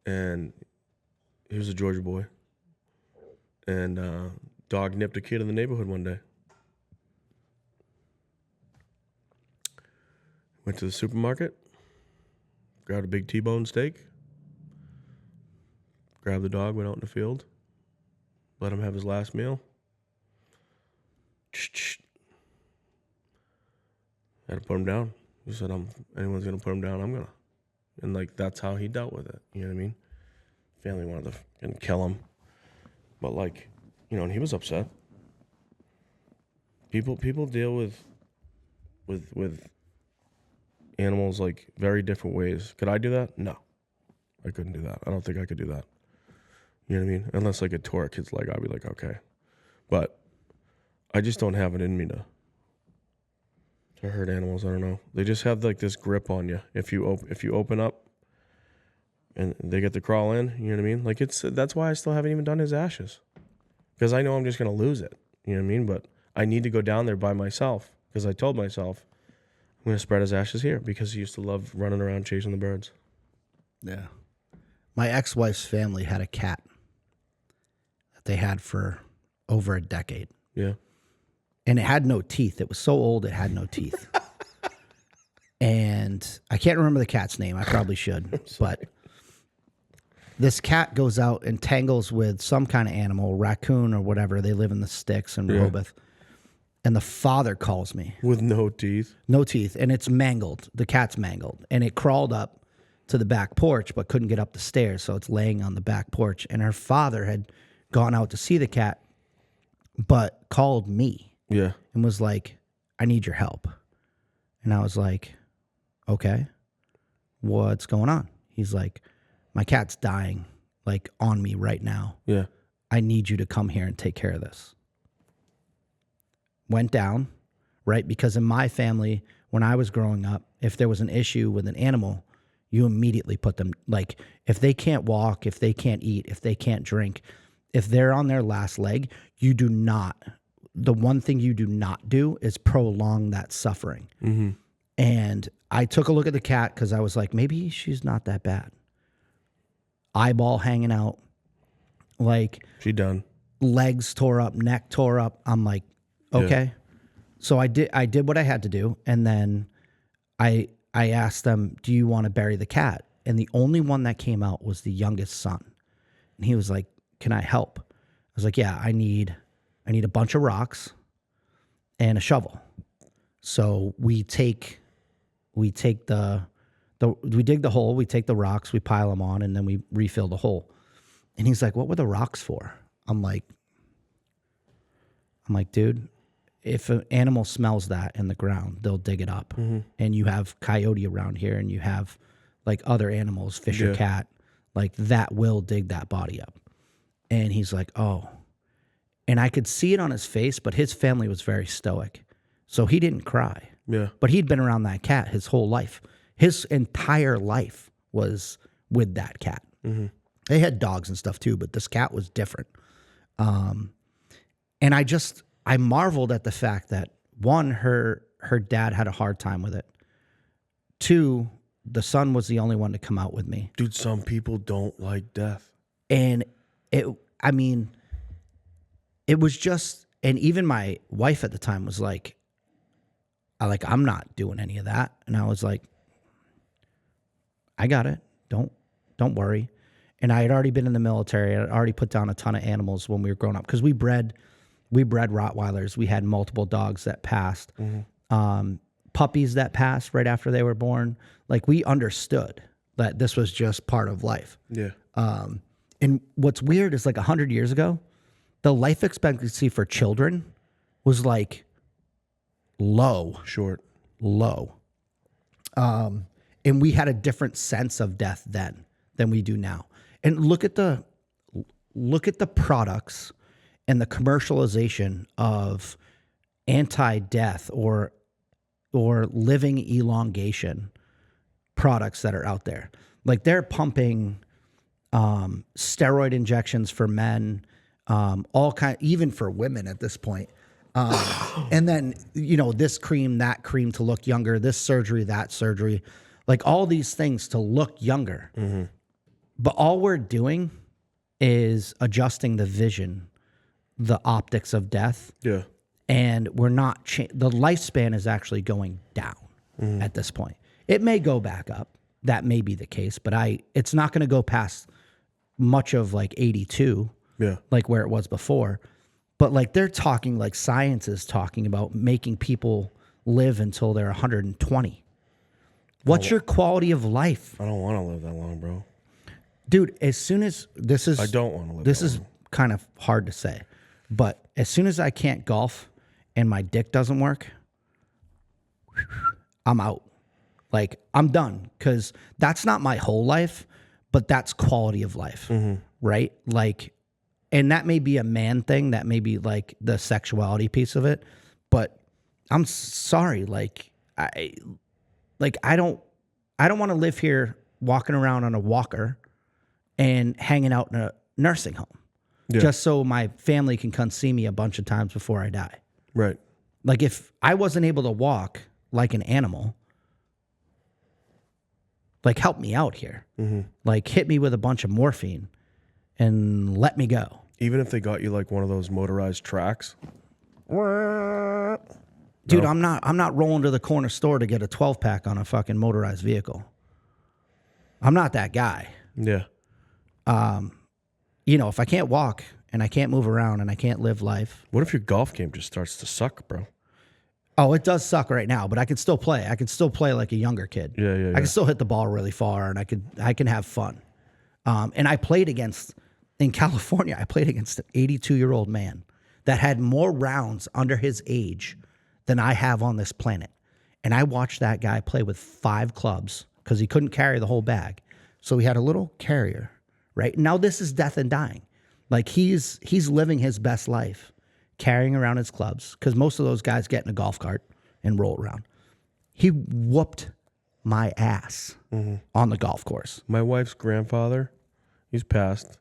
and he was a Georgia boy. And dog nipped a kid in the neighborhood one day. Went to the supermarket, grabbed a big T-bone steak, grabbed the dog, went out in the field, let him have his last meal. Had to put him down. He said, anyone's going to put him down, I'm going to. And, like, that's how he dealt with it. You know what I mean? Family wanted to fucking kill him. But, like, you know, and he was upset. People deal with animals, like, very different ways. Could I do that? No. I couldn't do that. I don't think I could do that. You know what I mean? Unless, like, it tore a kid's leg, I'd be like, okay. But I just don't have it in me to hurt animals. I don't know. They just have like this grip on you. If you open up and they get to crawl in, you know what I mean? Like that's why I still haven't even done his ashes, because I know I'm just gonna lose it. You know what I mean? But I need to go down there by myself, because I told myself I'm gonna spread his ashes here, because he used to love running around chasing the birds. Yeah. My ex-wife's family had a cat that they had for over a decade. Yeah. And it had no teeth. It was so old, it had no teeth. And I can't remember the cat's name. I probably should. But this cat goes out and tangles with some kind of animal, raccoon or whatever. They live in the sticks in Rehoboth. And the father calls me. With no teeth? No teeth. And it's mangled. The cat's mangled. And it crawled up to the back porch, but couldn't get up the stairs. So it's laying on the back porch. And her father had gone out to see the cat, but called me. Yeah. And was like, I need your help. And I was like, okay, what's going on? He's like, my cat's dying, like on me right now. Yeah. I need you to come here and take care of this. Went down, right? Because in my family, when I was growing up, if there was an issue with an animal, you immediately put them, like, if they can't walk, if they can't eat, if they can't drink, if they're on their last leg, you do not. The one thing you do not do is prolong that suffering. Mm-hmm. And I took a look at the cat because I was like, maybe she's not that bad. Eyeball hanging out, like She done. legs tore up, neck tore up. I'm like, okay. Yeah. So I did what I had to do, and then I asked them, do you want to bury the cat? And the only one that came out was the youngest son. And he was like, can I help? I was like, yeah, I need a bunch of rocks and a shovel. So we dig the hole, we take the rocks, we pile them on, and then we refill the hole. And he's like, what were the rocks for? I'm like, dude, if an animal smells that in the ground, they'll dig it up. Mm-hmm. And you have coyote around here, and you have like other animals, fish or cat, like that will dig that body up. And he's like, oh. And I could see it on his face, but his family was very stoic. So he didn't cry. Yeah. But he'd been around that cat his whole life. His entire life was with that cat. Mm-hmm. They had dogs and stuff too, but this cat was different. And I marveled at the fact that, one, her dad had a hard time with it. Two, the son was the only one to come out with me. Dude, some people don't like death. And it was just, And even my wife at the time was like, I'm not doing any of that. And I was like, I got it. Don't worry. And I had already been in the military. I had already put down a ton of animals when we were growing up because we bred Rottweilers. We had multiple dogs that passed, puppies that passed right after they were born. Like, we understood that this was just part of life. Yeah. And what's weird is, like, 100 years ago, the life expectancy for children was like low. And we had a different sense of death then than we do now. And look at the products and the commercialization of anti-death or living elongation products that are out there. Like, they're pumping steroid injections for men, even for women at this point. And then, this cream, that cream to look younger, this surgery, that surgery, like all these things to look younger. Mm-hmm. But all we're doing is adjusting the vision, the optics of death. Yeah. And we're not, the lifespan is actually going down at this point. It may go back up. That may be the case, but it's not going to go past much of like 82, like where it was before. But like, they're talking, like, science is talking about making people live until they're 120. What's your quality of life? I don't want to live that long, bro. Dude, as soon as I don't want to live this that is long. Kind of hard to say, but as soon as I can't golf and my dick doesn't work, I'm out. Like, I'm done, because that's not my whole life, but that's quality of life, right? Like, and that may be a man thing, that may be like the sexuality piece of it, but I'm sorry, like, I don't want to live here walking around on a walker and hanging out in a nursing home just so my family can come see me a bunch of times before I die. Right. Like, if I wasn't able to walk like an animal, like, help me out here. Mm-hmm. Like, hit me with a bunch of morphine and let me go. Even if they got you like one of those motorized tracks. Dude, I'm not rolling to the corner store to get a 12-pack on a fucking motorized vehicle. I'm not that guy. Yeah. If I can't walk and I can't move around and I can't live life. What if your golf game just starts to suck, bro? Oh, it does suck right now, but I can still play. I can still play like a younger kid. Yeah. I can still hit the ball really far, and I can have fun. And in California, I played against an 82-year-old man that had more rounds under his age than I have on this planet. And I watched that guy play with 5 clubs because he couldn't carry the whole bag. So he had a little carrier, right? Now this is death and dying. Like, he's living his best life, carrying around his clubs, because most of those guys get in a golf cart and roll around. He whooped my ass on the golf course. My wife's grandfather, he's passed.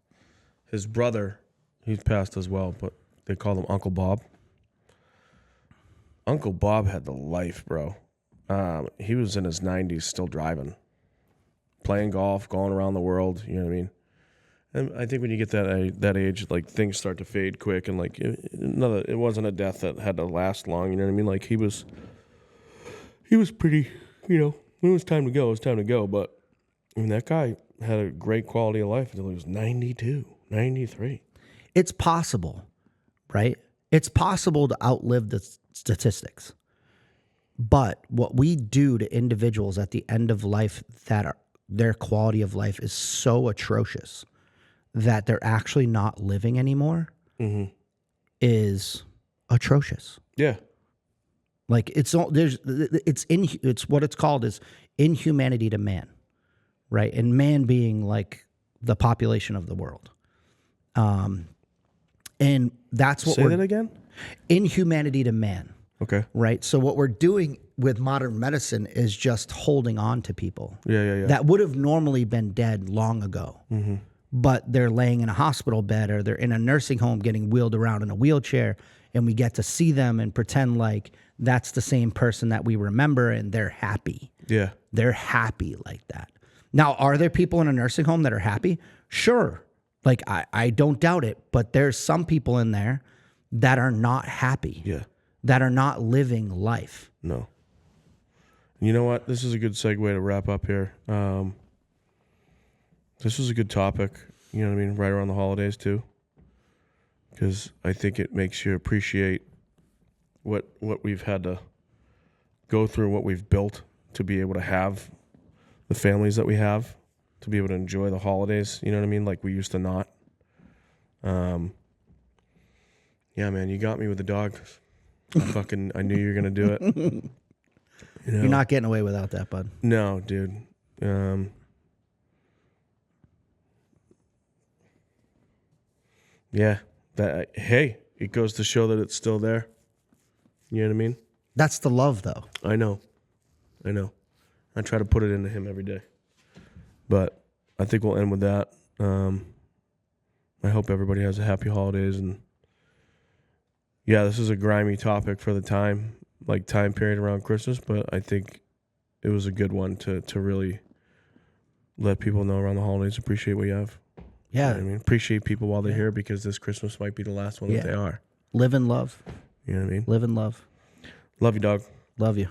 His brother, he's passed as well, but they call him Uncle Bob. Uncle Bob had the life, bro. He was in his 90s still driving, playing golf, going around the world, you know what I mean? And I think when you get that age, like, things start to fade quick, and like it wasn't a death that had to last long, you know what I mean? Like, he was pretty, when it was time to go, it was time to go. But I mean, that guy had a great quality of life until he was 92, 93. It's possible, right? It's possible to outlive the statistics. But what we do to individuals at the end of life their quality of life is so atrocious that they're actually not living anymore is atrocious. Yeah. Like, it's what it's called is inhumanity to man, right? And man being like the population of the world. And that's what Say that again? Inhumanity to man. Okay. Right? So what we're doing with modern medicine is just holding on to people. Yeah. That would have normally been dead long ago. Mm-hmm. But they're laying in a hospital bed, or they're in a nursing home getting wheeled around in a wheelchair, and we get to see them and pretend like that's the same person that we remember, and they're happy. Yeah. They're happy like that. Now, are there people in a nursing home that are happy? Sure. Like, I don't doubt it, but there's some people in there that are not happy, Yeah. that are not living life. No. You know what? This is a good segue to wrap up here. This was a good topic, you know what I mean, right around the holidays too. Because I think it makes you appreciate what we've had to go through, what we've built to be able to have the families that we have, to be able to enjoy the holidays, you know what I mean, like we used to not. Yeah, man, you got me with the dog. I knew you were going to do it. You know? You're not getting away without that, bud. No, dude. Yeah. Hey, it goes to show that it's still there. You know what I mean? That's the love, though. I know. I try to put it into him every day. But I think we'll end with that. I hope everybody has a happy holidays. And yeah, this is a grimy topic for the time period around Christmas, but I think it was a good one to really let people know around the holidays, appreciate what you have. Yeah. You know what I mean? Appreciate people while they're here, because this Christmas might be the last one that they are. Live and love. You know what I mean? Live and love. Love you, dog. Love you.